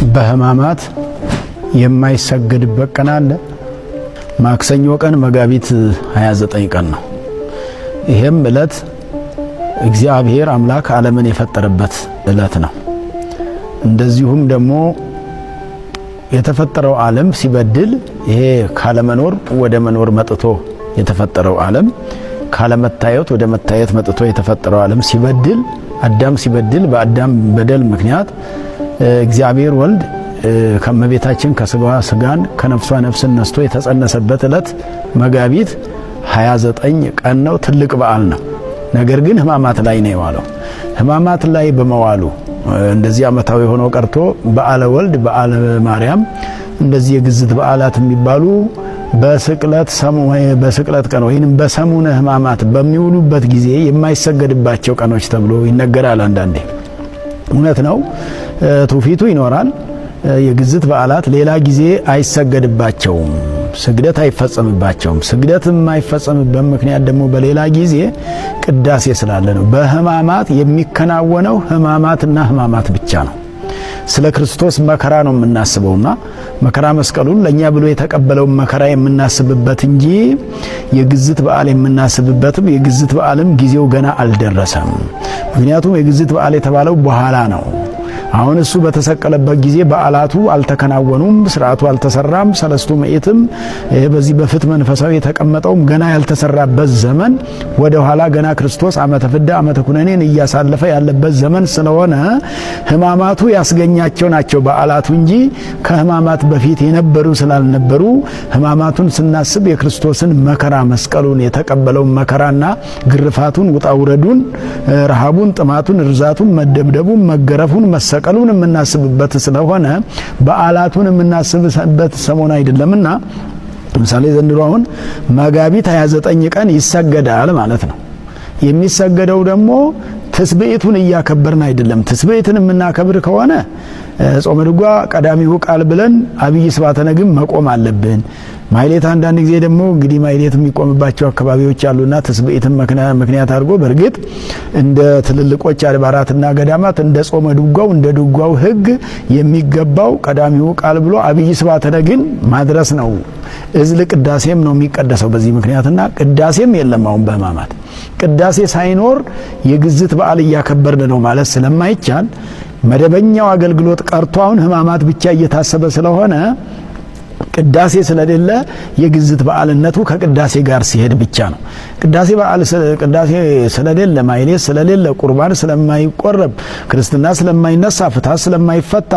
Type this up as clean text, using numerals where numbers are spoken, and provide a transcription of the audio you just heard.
በህማማት የማይሰገድበት ቀን አለ። ማክሰኞ ቀን መጋቢት 29 ቀን ነው። ይሄም ዕለት እግዚአብሔር አምላክ ዓለምን የፈጠረበት ዕለት ነው። እንደዚሁም ደግሞ የተፈጠረው ዓለም ሲበድል ይሄ ካለመኖር ወደ መኖር መጥቶ የተፈጠረው ዓለም ካለመታየት ወደ መታየት መጥቶ የተፈጠረው ዓለም ሲበድል አዳም ሲበድል በአዳም በደል ምክንያት እግዚአብሔር ወልድ ከመቤታችን ከስጋዋ ስጋን ከነፍሷ ነፍስን ነስቶ የተጸነሰበት ዕለት መጋቢት 29 ቀን ነው። ትልቅ በዓል ነው። ነገር ግን ህማማት ላይ ነው የዋለው። ህማማት ላይ በመዋሉ እንደዚህ ዓመታዊ ሆኖ ቀርቶ በዓለ ወልድ በዓለ ማርያም እንደዚህ የግዝት በዓላት የሚባሉ በስቅለት ቀን ወይንም በሰሙነ ህማማት በሚውሉበት ጊዜ የማይሰገድባቸው ቀኖች ተብሎ ይነገራል። አንዳንዴ እውነት ነው፣ ትውፊቱ ይኖራል። የግዝት በዓላት ሌላ ጊዜ አይሰገድባቸውም፣ ስግደት አይፈጸምባቸውም። ስግደት የማይፈጸምበት ምክንያት ደግሞ በሌላ ጊዜ ቅዳሴ ስላለ ነው። በህማማት የሚከናወነው ህማማትና ህማማት ብቻ ነው። ስለ ክርስቶስ መከራ ነው የምናስበውና መከራ መስቀሉን ለኛ ብሎ የተቀበለው መከራ የምናስብበት እንጂ የግዝት በዓል የምናስብበትም የግዝት በዓልም ጊዜው ገና አልደረሰም። ምክንያቱም የግዝት በዓል የተባለው በኋላ ነው። አሁን እሱ በተሰቀለበት ጊዜ በዓላቱ አልተከናወኑም፣ ስርዓቱ አልተሰራም። ሰለስቱ ምዕትም በዚህ በፍት መንፈሳዊ የተቀመጠውም ገና ያልተሰራበት ዘመን ወደ ኋላ ገና ክርስቶስ ዓመተ ፍዳ ዓመተ ኩነኔን እያሳለፈ ያለበት ዘመን ስለሆነ ህማማቱ ያስገኛቸው ናቸው በዓላቱ እንጂ ከህማማት በፊት የነበሩ ስላልነበሩ ህማማቱን ስናስብ የክርስቶስን መከራ መስቀሉን የተቀበለውን መከራና ግርፋቱን፣ ውጣውረዱን፣ ረሃቡን፣ ጥማቱን፣ ርዛቱን፣ መደብደቡን፣ መገረፉን፣ መሰቀሉን የምናስብበት ስለሆነ በዓላቱን የምናስብበት ሰሞን አይደለምና ለምሳሌ ዘንድሮ አሁን መጋቢት 29 ቀን ይሰገዳል ማለት ነው። የሚሰገደው ደግሞ ትስብእቱን እያከበርን አይደለም። ትስብእትን የምናከብር ከሆነ ጾመ ድጓ ቀዳሚው ቃል ብለን አብይ ስብሐተ ነግም መቆም አለብን። ማይሌት አንዳንድ ጊዜ ደግሞ እንግዲህ ማይሌት የሚቆምባቸው አካባቢዎች አሉና ትስብእትን ምክንያት አድርጎ በእርግጥ እንደ ትልልቆች አድባራትና ገዳማት እንደ ጾመ ድጓው እንደ ድጓው ሕግ የሚገባው ቀዳሚው ቃል ብሎ አብይ ስብሐተ ነግን ማድረስ ነው። እዝል ቅዳሴም ነው የሚቀደሰው በዚህ ምክንያትና ቅዳሴም የለም። አሁን በህማማት ቅዳሴ ሳይኖር የግዝት በዓል እያከበርን ነው ማለት ስለማይቻል መደበኛው አገልግሎት ቀርቶ አሁን ህማማት ብቻ እየታሰበ ስለሆነ ቅዳሴ ስለሌለ የግዝት በዓልነቱ ከቅዳሴ ጋር ሲሄድ ብቻ ነው። ቅዳሴ ስለሌለ ማይሌት ስለሌለ ቁርባን ስለማይቆረብ ክርስትና ስለማይነሳ ፍትሐት ስለማይፈታ